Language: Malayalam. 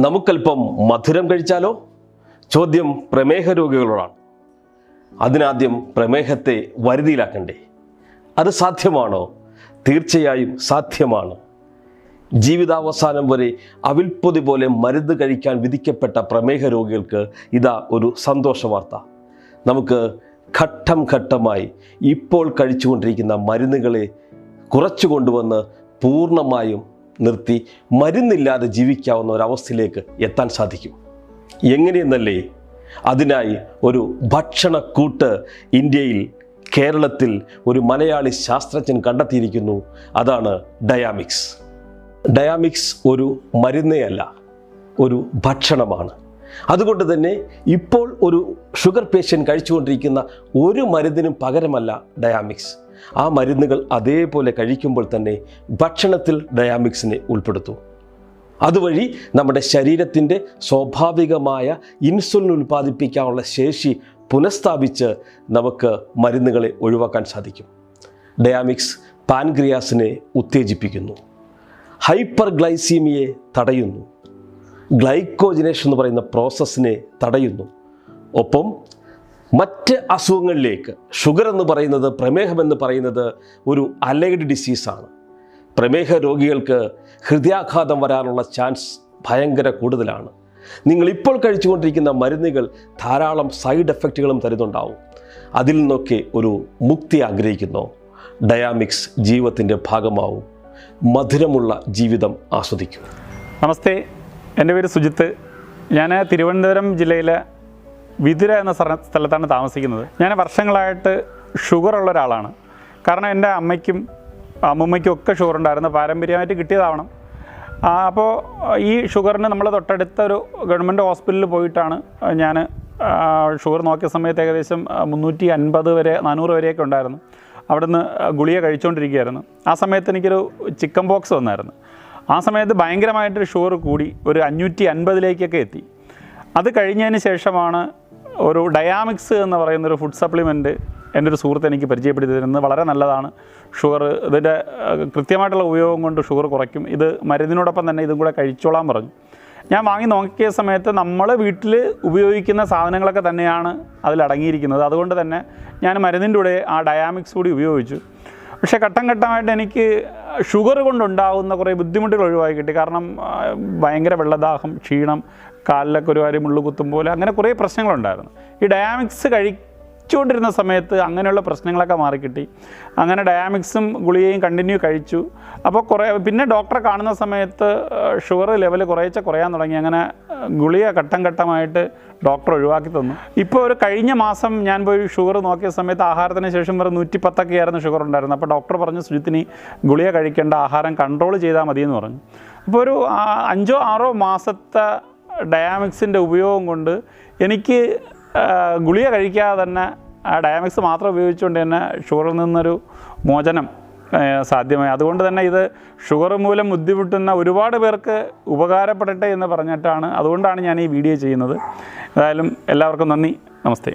നമുക്കല്പം മധുരം കഴിച്ചാലോ? ചോദ്യം പ്രമേഹ രോഗികളോടാണ്. അതിനാദ്യം പ്രമേഹത്തെ വരുതിയിലാക്കണ്ടേ? അത് സാധ്യമാണോ? തീർച്ചയായും സാധ്യമാണ്. ജീവിതാവസാനം വരെ അവിൽപ്പൊതി പോലെ മരുന്ന് കഴിക്കാൻ വിധിക്കപ്പെട്ട പ്രമേഹ രോഗികൾക്ക് ഇതാ ഒരു സന്തോഷ വാർത്ത. നമുക്ക് ഘട്ടം ഘട്ടമായി ഇപ്പോൾ കഴിച്ചുകൊണ്ടിരിക്കുന്ന മരുന്നുകളെ കുറച്ചു കൊണ്ടുവന്ന് പൂർണ്ണമായും നിർത്തി മരുന്നില്ലാതെ ജീവിക്കാവുന്ന ഒരവസ്ഥയിലേക്ക് എത്താൻ സാധിക്കും. എങ്ങനെയെന്നല്ലേ? അതിനായി ഒരു ഭക്ഷണക്കൂട്ട് ഇന്ത്യയിൽ, കേരളത്തിൽ ഒരു മലയാളി ശാസ്ത്രജ്ഞൻ കണ്ടെത്തിയിരിക്കുന്നു. അതാണ് ഡയാമിക്സ്. ഡയാമിക്സ് ഒരു മരുന്നേ അല്ല, ഒരു ഭക്ഷണമാണ്. അതുകൊണ്ട് തന്നെ ഇപ്പോൾ ഒരു ഷുഗർ പേഷ്യൻ്റ് കഴിച്ചുകൊണ്ടിരിക്കുന്ന ഒരു മരുന്നിനും പകരമല്ല ഡയാമിക്സ്. ആ മരുന്നുകൾ അതേപോലെ കഴിക്കുമ്പോൾ തന്നെ ഭക്ഷണത്തിൽ ഡയാമിക്സിനെ ഉൾപ്പെടുത്തും. അതുവഴി നമ്മുടെ ശരീരത്തിൻ്റെ സ്വാഭാവികമായ ഇൻസുലിൻ ഉൽപ്പാദിപ്പിക്കാനുള്ള ശേഷി പുനഃസ്ഥാപിച്ച് നമുക്ക് മരുന്നുകളെ ഒഴിവാക്കാൻ സാധിക്കും. ഡയാമിക്സ് പാൻക്രിയാസിനെ ഉത്തേജിപ്പിക്കുന്നു, ഹൈപ്പർ ഗ്ലൈസീമിയെ തടയുന്നു, ഗ്ലൈക്കോജിനേഷൻ എന്ന് പറയുന്ന പ്രോസസ്സിനെ തടയുന്നു. ഒപ്പം മറ്റ് അസുഖങ്ങളിലേക്ക്, ഷുഗർ എന്ന് പറയുന്നത്, പ്രമേഹം എന്ന് പറയുന്നത് ഒരു അലൈഡ് ഡിസീസാണ്. പ്രമേഹ രോഗികൾക്ക് ഹൃദയാഘാതം വരാനുള്ള ചാൻസ് ഭയങ്കര കൂടുതലാണ്. നിങ്ങളിപ്പോൾ കഴിച്ചുകൊണ്ടിരിക്കുന്ന മരുന്നുകൾ ധാരാളം സൈഡ് എഫക്റ്റുകളും തരുന്നുണ്ടാവും. അതിൽ നിന്നൊക്കെ ഒരു മുക്തി ആഗ്രഹിക്കുന്നു. ഡയാമിക്സ് ജീവിതത്തിൻ്റെ ഭാഗമാവും. മധുരമുള്ള ജീവിതം ആസ്വദിക്കൂ. നമസ്തേ, എൻ്റെ പേര് സുജിത്ത്. ഞാൻ തിരുവനന്തപുരം ജില്ലയിലെ വിതുര എന്ന സ്ഥലത്താണ് താമസിക്കുന്നത്. ഞാൻ വർഷങ്ങളായിട്ട് ഷുഗറുള്ള ഒരാളാണ്. കാരണം എൻ്റെ അമ്മയ്ക്കും അമ്മൂമ്മയ്ക്കും ഒക്കെ ഷുഗർ ഉണ്ടായിരുന്നു, പാരമ്പര്യമായിട്ട് കിട്ടിയതാവണം. അപ്പോൾ ഈ ഷുഗറിന് നമ്മൾ തൊട്ടടുത്ത ഒരു ഗവൺമെൻറ് ഹോസ്പിറ്റലിൽ പോയിട്ടാണ് ഞാൻ ഷുഗർ നോക്കിയ സമയത്ത് ഏകദേശം 350 വരെ 400 വരെയൊക്കെ ഉണ്ടായിരുന്നു. അവിടുന്ന് ഗുളിക കഴിച്ചുകൊണ്ടിരിക്കുകയായിരുന്നു. ആ സമയത്ത് എനിക്കൊരു ചിക്കൻ ബോക്സ് വന്നായിരുന്നു. ആ സമയത്ത് ഭയങ്കരമായിട്ടൊരു ഷുഗർ കൂടി ഒരു 550 എത്തി. അത് കഴിഞ്ഞതിന് ശേഷമാണ് ഒരു ഡയാമിക്സ് എന്ന് പറയുന്നൊരു ഫുഡ് സപ്ലിമെൻറ്റ് എൻ്റെ ഒരു സുഹൃത്ത് എനിക്ക് പരിചയപ്പെടുത്തി തരുന്നത്. വളരെ നല്ലതാണ് ഷുഗർ, ഇതിൻ്റെ കൃത്യമായിട്ടുള്ള ഉപയോഗം കൊണ്ട് ഷുഗർ കുറയ്ക്കും. ഇത് മരുന്നിനോടൊപ്പം തന്നെ ഇതും കൂടെ കഴിച്ചോളാൻ പറഞ്ഞു. ഞാൻ വാങ്ങി നോക്കിയ സമയത്ത് നമ്മൾ വീട്ടിൽ ഉപയോഗിക്കുന്ന സാധനങ്ങളൊക്കെ തന്നെയാണ് അതിലടങ്ങിയിരിക്കുന്നത്. അതുകൊണ്ട് തന്നെ ഞാൻ മരുന്നിൻ്റെ കൂടെ ആ ഡയാമിക്സ് കൂടി ഉപയോഗിച്ചു. പക്ഷേ ഘട്ടം ഘട്ടമായിട്ട് എനിക്ക് ഷുഗർ കൊണ്ടുണ്ടാകുന്ന കുറേ ബുദ്ധിമുട്ടുകൾ ഒഴിവാക്കി കിട്ടി. കാരണം ഭയങ്കര വെള്ളദാഹം, ക്ഷീണം, കാലിലൊക്കെ ഒരു കാര്യം മുള്ളു കുത്തും പോലെ, അങ്ങനെ കുറേ പ്രശ്നങ്ങളുണ്ടായിരുന്നു. ഈ ഡയാമിക്സ് കഴിച്ചുകൊണ്ടിരുന്ന സമയത്ത് അങ്ങനെയുള്ള പ്രശ്നങ്ങളൊക്കെ മാറിക്കിട്ടി. അങ്ങനെ ഡയാമിക്സും ഗുളികയും കണ്ടിന്യൂ കഴിച്ചു. അപ്പോൾ പിന്നെ ഡോക്ടറെ കാണുന്ന സമയത്ത് ഷുഗർ ലെവൽ കുറേശ്ശെ കുറയാൻ തുടങ്ങി. അങ്ങനെ ഗുളിക ഘട്ടം ഘട്ടമായിട്ട് ഡോക്ടർ ഒഴിവാക്കി തന്നു. ഇപ്പോൾ ഒരു കഴിഞ്ഞ മാസം ഞാൻ പോയി ഷുഗർ നോക്കിയ സമയത്ത് ആഹാരത്തിന് ശേഷം വരെ 110 ആയിരുന്നു ഷുഗർ ഉണ്ടായിരുന്നു. അപ്പോൾ ഡോക്ടർ പറഞ്ഞു, സുജിത്തിന് ഗുളിക കഴിക്കേണ്ട, ആഹാരം കൺട്രോൾ ചെയ്താൽ മതിയെന്ന് പറഞ്ഞു. അപ്പോൾ ഒരു 5-6 മാസത്തെ ഡയാമിക്സിൻ്റെ ഉപയോഗം കൊണ്ട് എനിക്ക് ഗുളിക കഴിക്കാതെ തന്നെ ഡയാമിക്സ് മാത്രം ഉപയോഗിച്ചുകൊണ്ട് തന്നെ ഷുഗറിൽ നിന്നൊരു മോചനം സാധ്യമായി. അതുകൊണ്ട് തന്നെ ഇത് ഷുഗർ മൂലം ബുദ്ധിമുട്ടുന്ന ഒരുപാട് പേർക്ക് ഉപകാരപ്പെടട്ടെ എന്ന് പറഞ്ഞിട്ടാണ്, അതുകൊണ്ടാണ് ഞാൻ ഈ വീഡിയോ ചെയ്യുന്നത്. ഏതായാലും എല്ലാവർക്കും നന്ദി, നമസ്തേ.